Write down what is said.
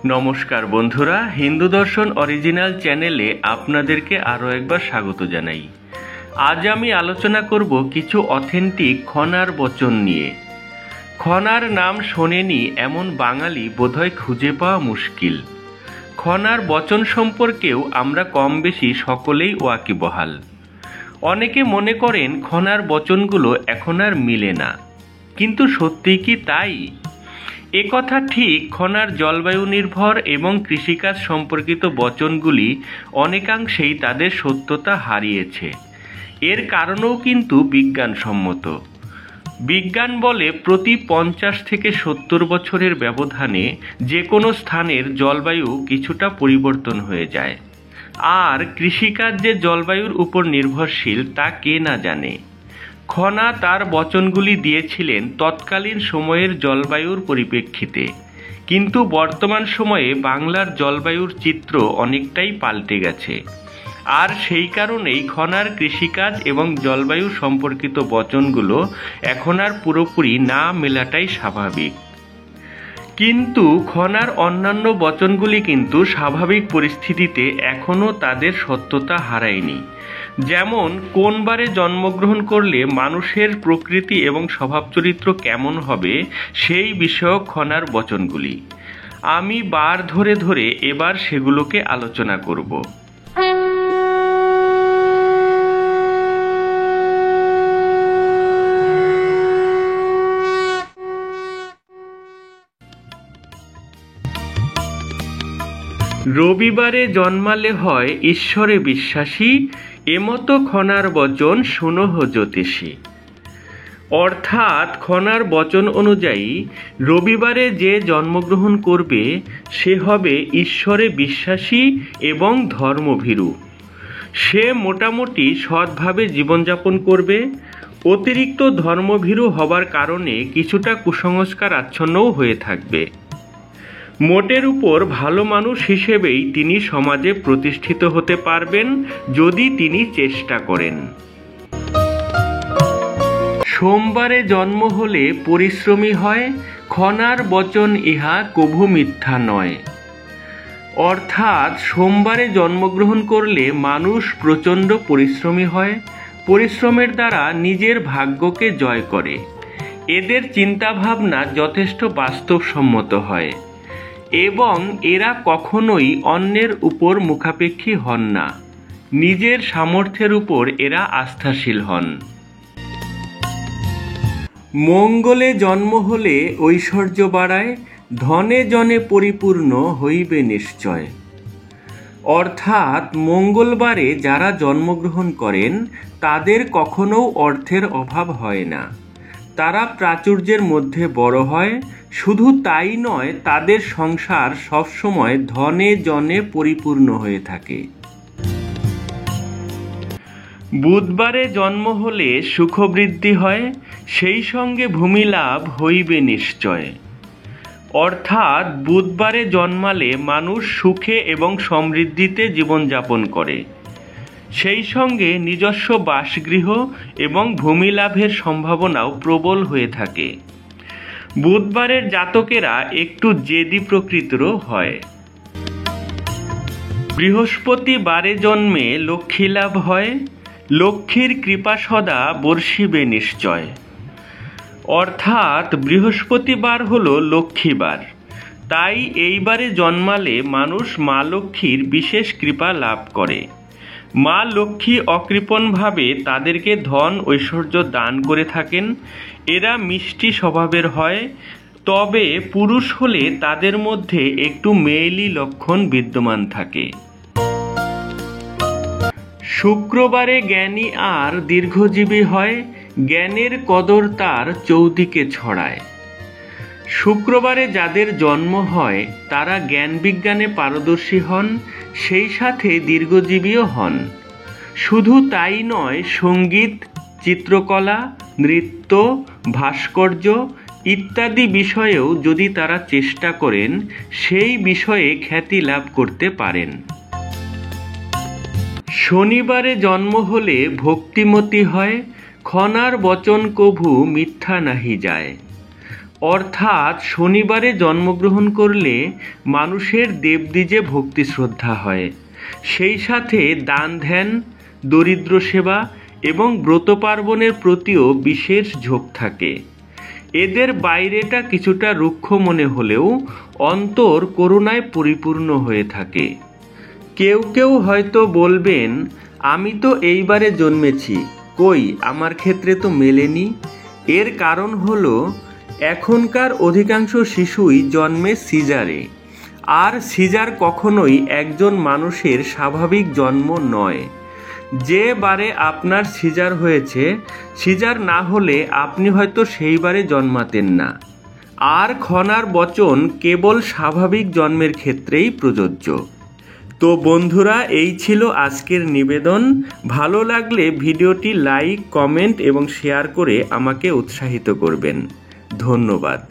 নমস্কার বন্ধুরা, হিন্দু দর্শন অরিজিনাল চ্যানেলে আপনাদেরকে আরও একবার স্বাগত জানাই। আজ আমি আলোচনা করব কিছু অথেন্টিক খনার বচন নিয়ে। খনার নাম শোনেনি এমন বাঙালি বোধহয় খুঁজে পাওয়া মুশকিল। খনার বচন সম্পর্কেও আমরা কম বেশি সকলেই ওয়াকিবহাল। অনেকে মনে করেন খনার বচনগুলো এখন আর মিলে না, কিন্তু সত্যিই কি তাই? একথা ঠিক। খনার জলবায়ু নির্ভর এবং কৃষিকাজ সম্পর্কিত বচনগুলি অনেকাংশেই তাদের সত্যতা হারিয়েছে। এর কারণও কিন্তু বিজ্ঞানসম্মত। বিজ্ঞান বলে প্রতি 50 থেকে 70 বছরের ব্যবধানে যে কোনো স্থানের জলবায়ু কিছুটা পরিবর্তন হয়ে যায়। আর কৃষিকাজ যে জলবায়ুর উপর নির্ভরশীল তা কে না জানে। খনা তার বচনগুলি দিয়েছিলেন তৎকালীন সময়ের জলবায়ুর পরিপ্রেক্ষিতে, কিন্তু বর্তমান সময়ে বাংলার জলবায়ুর চিত্র অনেকটাই পাল্টে গেছে। আর সেই কারণেই খনার কৃষিকাজ এবং জলবায়ু সম্পর্কিত বচনগুলো এখন আর পুরোপুরি না মেলাটাই স্বাভাবিক। কিন্তু খনার অন্যান্য বচনগুলি কিন্তু স্বাভাবিক পরিস্থিতিতে এখনও তাদের সত্যতা হারায়নি। যেমন, কোন বারে জন্মগ্রহণ করলে মানুষের প্রকৃতি এবং স্বভাব চরিত্র কেমন হবে সেই বিষয়ক খনার বচনগুলি। আমি বার ধরে ধরে এবার সেগুলোকে আলোচনা করব। রবিবারে জন্মালে হয় ঈশ্বরে বিশ্বাসী, এমতো খনার বচন শুনহ জ্যোতিষী। অর্থাৎ খনার বচন অনুযায়ী রবিবারে যে জন্মগ্রহণ করবে সে হবে ঈশ্বরে বিশ্বাসী এবং ধর্মভীরু। সে মোটামুটি সৎভাবে জীবনযাপন করবে। অতিরিক্ত ধর্মভীরু হবার কারণে কিছুটা কুসংস্কার আচ্ছন্নও হয়ে থাকবে। মোটের উপর ভালো মানুষ হিসেবেই তিনি সমাজে প্রতিষ্ঠিত হতে পারবেন যদি তিনি চেষ্টা করেন। সোমবারে জন্ম হলে পরিশ্রমী হয়, খনার বচন ইহা কভু মিথ্যা নয়। অর্থাৎ সোমবারে জন্মগ্রহণ করলে মানুষ প্রচণ্ড পরিশ্রমী হয়, পরিশ্রমের দ্বারা নিজের ভাগ্যকে জয় করে। এদের চিন্তাভাবনা যথেষ্ট বাস্তবসম্মত হয় এবং এরা কখনোই অন্যের উপর মুখাপেক্ষী হন না। নিজের সামর্থ্যের উপর এরা আস্থাশীল হন। মঙ্গলে জন্ম হলে ঐশ্বর্য বাড়ায়, ধনে জনে পরিপূর্ণ হইবে নিশ্চয়। অর্থাৎ মঙ্গলবারে যারা জন্মগ্রহণ করেন তাদের কখনো অর্থের অভাব হয় না। তারা প্রাচুর্যের মধ্যে বড় হয়। শুধু তাই নয়, তাদের সংসার সবসময় ধনে জনে পরিপূর্ণ হয়ে থাকে। বুধবারে জন্ম হলে সুখবৃদ্ধি হয়, সেই সঙ্গে ভূমি লাভ হইবে নিশ্চয়। অর্থাৎ বুধবারে জন্মালে মানুষ সুখে এবং সমৃদ্ধিতে জীবনযাপন করে, সেই সঙ্গে নিজস্ব বাসগৃহ এবং ভূমি লাভের সম্ভাবনাও প্রবল হয়ে থাকে। বুধবারের জাতকেরা একটু জেদি প্রকৃতিরও হয়। বৃহস্পতিবারে জন্মে লক্ষ্মী লাভ হয়, লক্ষ্মীর কৃপা সদা বর্ষিবে নিশ্চয়। অর্থাৎ বৃহস্পতিবার হলো লক্ষ্মীবার, তাই এইবারে জন্মালে মানুষ মা লক্ষ্মীর বিশেষ কৃপা লাভ করে। মা লক্ষ্মী অকৃপণভাবে তাদেরকে ধন ঐশ্বর্য দান করে থাকেন। এরা মিষ্টি স্বভাবের হয়, তবে পুরুষ হলে তাদের মধ্যে একটু মেয়েলি লক্ষণ বিদ্যমান থাকে। শুক্রবারে জ্ঞানী আর দীর্ঘজীবী হয়, জ্ঞানের কদর তার চৌদিকে ছড়ায়। শুক্রবারে যাদের জন্ম হয় তারা জ্ঞান বিজ্ঞানে পারদর্শী হন, সেই সাথে দীর্ঘজীবীও হন। শুধু তাই নয়, সঙ্গীত, চিত্রকলা, নৃত্য, ভাস্কর্য ইত্যাদি বিষয়েও যদি তারা চেষ্টা করেন সেই বিষয়ে খ্যাতি লাভ করতে পারেন। শনিবারে জন্ম হলে ভক্তিমতী হয়, খনার বচন কভু মিথ্যা নাহি যায়। অর্থাৎ শনিবারে জন্মগ্রহণ করলে মানুষের দেবদ্বিজে ভক্তি শ্রদ্ধা হয়, সেই সাথে দান ধ্যান, দরিদ্র সেবা এবং ব্রত পার্বণের প্রতিও বিশেষ ঝোঁক থাকে। এদের বাইরেটা কিছুটা রুক্ষ মনে হলেও অন্তর করুণায় পরিপূর্ণ হয়ে থাকে। কেউ কেউ হয়তো বলবেন, আমি তো এইবারে জন্মেছি, কই আমার ক্ষেত্রে তো মেলেনি। এর কারণ হলো এখনকার অধিকাংশ শিশুই জন্মে সিজারে, আর সিজার কখনোই একজন মানুষের স্বাভাবিক জন্ম নয়। যে বারে আপনার সিজার হয়েছে, সিজার না হলে আপনি হয়তো সেইবারে জন্মাতেন না। আর খনার বচন কেবল স্বাভাবিক জন্মের ক্ষেত্রেই প্রযোজ্য। তো বন্ধুরা, এই ছিল আজকের নিবেদন। ভালো লাগলে ভিডিওটি লাইক, কমেন্ট এবং শেয়ার করে আমাকে উৎসাহিত করবেন। ধন্যবাদ।